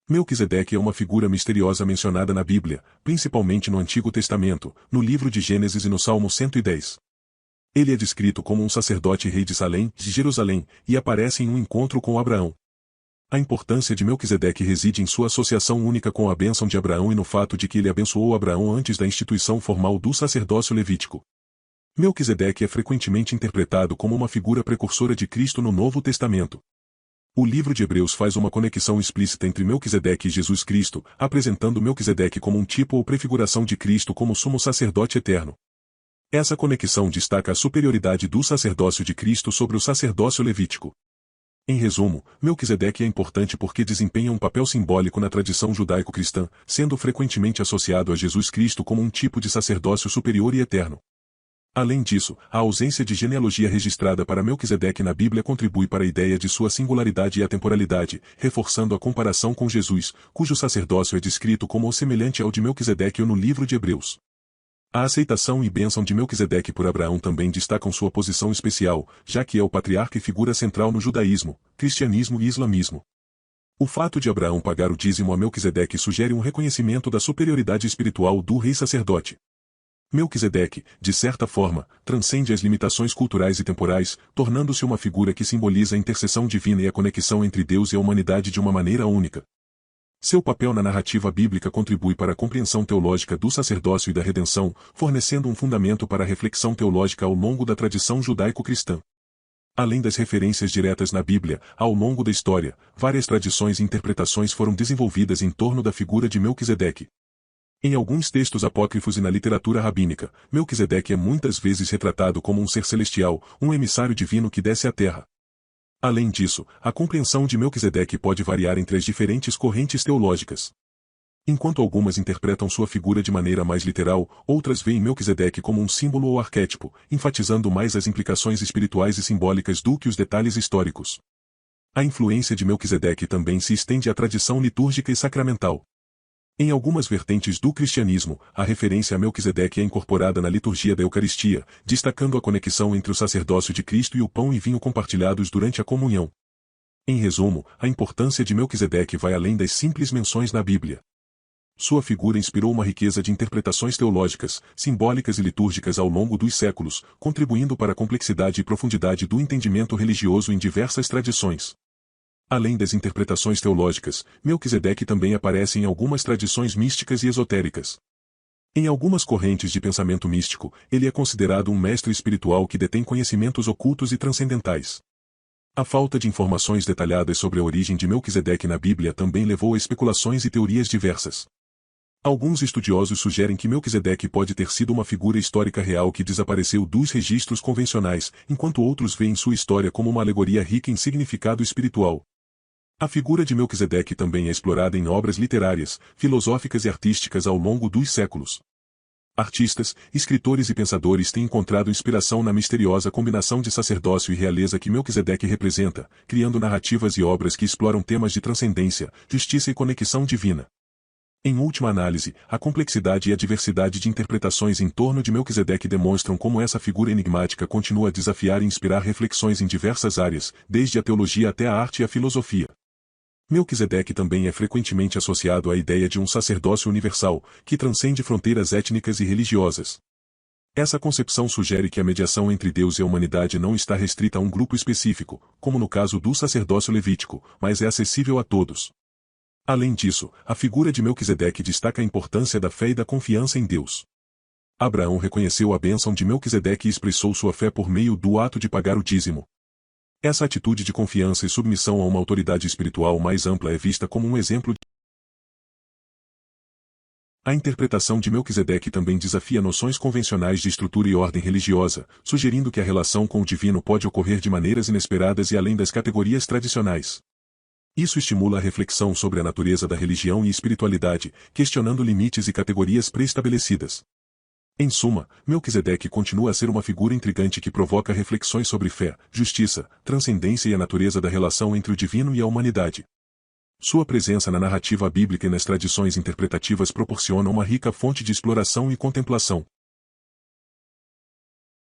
Melquisedeque é uma figura misteriosa mencionada na Bíblia, principalmente no Antigo Testamento, no livro de Gênesis e no Salmo 110. Ele é descrito como um sacerdote rei de Salém, de Jerusalém, e aparece em um encontro com Abraão. A importância de Melquisedeque reside em sua associação única com a bênção de Abraão e no fato de que ele abençoou Abraão antes da instituição formal do sacerdócio levítico. Melquisedeque é frequentemente interpretado como uma figura precursora de Cristo no Novo Testamento. O livro de Hebreus faz uma conexão explícita entre Melquisedeque e Jesus Cristo, apresentando Melquisedeque como um tipo ou prefiguração de Cristo como sumo sacerdote eterno. Essa conexão destaca a superioridade do sacerdócio de Cristo sobre o sacerdócio levítico. Em resumo, Melquisedeque é importante porque desempenha um papel simbólico na tradição judaico-cristã, sendo frequentemente associado a Jesus Cristo como um tipo de sacerdócio superior e eterno. Além disso, a ausência de genealogia registrada para Melquisedeque na Bíblia contribui para a ideia de sua singularidade e atemporalidade, reforçando a comparação com Jesus, cujo sacerdócio é descrito como semelhante ao de Melquisedeque no livro de Hebreus. A aceitação e bênção de Melquisedeque por Abraão também destacam sua posição especial, já que é o patriarca e figura central no judaísmo, cristianismo e islamismo. O fato de Abraão pagar o dízimo a Melquisedeque sugere um reconhecimento da superioridade espiritual do rei-sacerdote. Melquisedeque, de certa forma, transcende as limitações culturais e temporais, tornando-se uma figura que simboliza a intercessão divina e a conexão entre Deus e a humanidade de uma maneira única. Seu papel na narrativa bíblica contribui para a compreensão teológica do sacerdócio e da redenção, fornecendo um fundamento para a reflexão teológica ao longo da tradição judaico-cristã. Além das referências diretas na Bíblia, ao longo da história, várias tradições e interpretações foram desenvolvidas em torno da figura de Melquisedeque. Em alguns textos apócrifos e na literatura rabínica, Melquisedeque é muitas vezes retratado como um ser celestial, um emissário divino que desce à terra. Além disso, a compreensão de Melquisedeque pode variar entre as diferentes correntes teológicas. Enquanto algumas interpretam sua figura de maneira mais literal, outras veem Melquisedeque como um símbolo ou arquétipo, enfatizando mais as implicações espirituais e simbólicas do que os detalhes históricos. A influência de Melquisedeque também se estende à tradição litúrgica e sacramental. Em algumas vertentes do cristianismo, a referência a Melquisedeque é incorporada na liturgia da Eucaristia, destacando a conexão entre o sacerdócio de Cristo e o pão e vinho compartilhados durante a comunhão. Em resumo, a importância de Melquisedeque vai além das simples menções na Bíblia. Sua figura inspirou uma riqueza de interpretações teológicas, simbólicas e litúrgicas ao longo dos séculos, contribuindo para a complexidade e profundidade do entendimento religioso em diversas tradições. Além das interpretações teológicas, Melquisedeque também aparece em algumas tradições místicas e esotéricas. Em algumas correntes de pensamento místico, ele é considerado um mestre espiritual que detém conhecimentos ocultos e transcendentais. A falta de informações detalhadas sobre a origem de Melquisedeque na Bíblia também levou a especulações e teorias diversas. Alguns estudiosos sugerem que Melquisedeque pode ter sido uma figura histórica real que desapareceu dos registros convencionais, enquanto outros veem sua história como uma alegoria rica em significado espiritual. A figura de Melquisedeque também é explorada em obras literárias, filosóficas e artísticas ao longo dos séculos. Artistas, escritores e pensadores têm encontrado inspiração na misteriosa combinação de sacerdócio e realeza que Melquisedeque representa, criando narrativas e obras que exploram temas de transcendência, justiça e conexão divina. Em última análise, a complexidade e a diversidade de interpretações em torno de Melquisedeque demonstram como essa figura enigmática continua a desafiar e inspirar reflexões em diversas áreas, desde a teologia até a arte e a filosofia. Melquisedeque também é frequentemente associado à ideia de um sacerdócio universal, que transcende fronteiras étnicas e religiosas. Essa concepção sugere que a mediação entre Deus e a humanidade não está restrita a um grupo específico, como no caso do sacerdócio levítico, mas é acessível a todos. Além disso, a figura de Melquisedeque destaca a importância da fé e da confiança em Deus. Abraão reconheceu a bênção de Melquisedeque e expressou sua fé por meio do ato de pagar o dízimo. Essa atitude de confiança e submissão a uma autoridade espiritual mais ampla é vista como um exemplo de... A interpretação de Melquisedeque também desafia noções convencionais de estrutura e ordem religiosa, sugerindo que a relação com o divino pode ocorrer de maneiras inesperadas e além das categorias tradicionais. Isso estimula a reflexão sobre a natureza da religião e espiritualidade, questionando limites e categorias pré-estabelecidas. Em suma, Melquisedeque continua a ser uma figura intrigante que provoca reflexões sobre fé, justiça, transcendência e a natureza da relação entre o divino e a humanidade. Sua presença na narrativa bíblica e nas tradições interpretativas proporciona uma rica fonte de exploração e contemplação.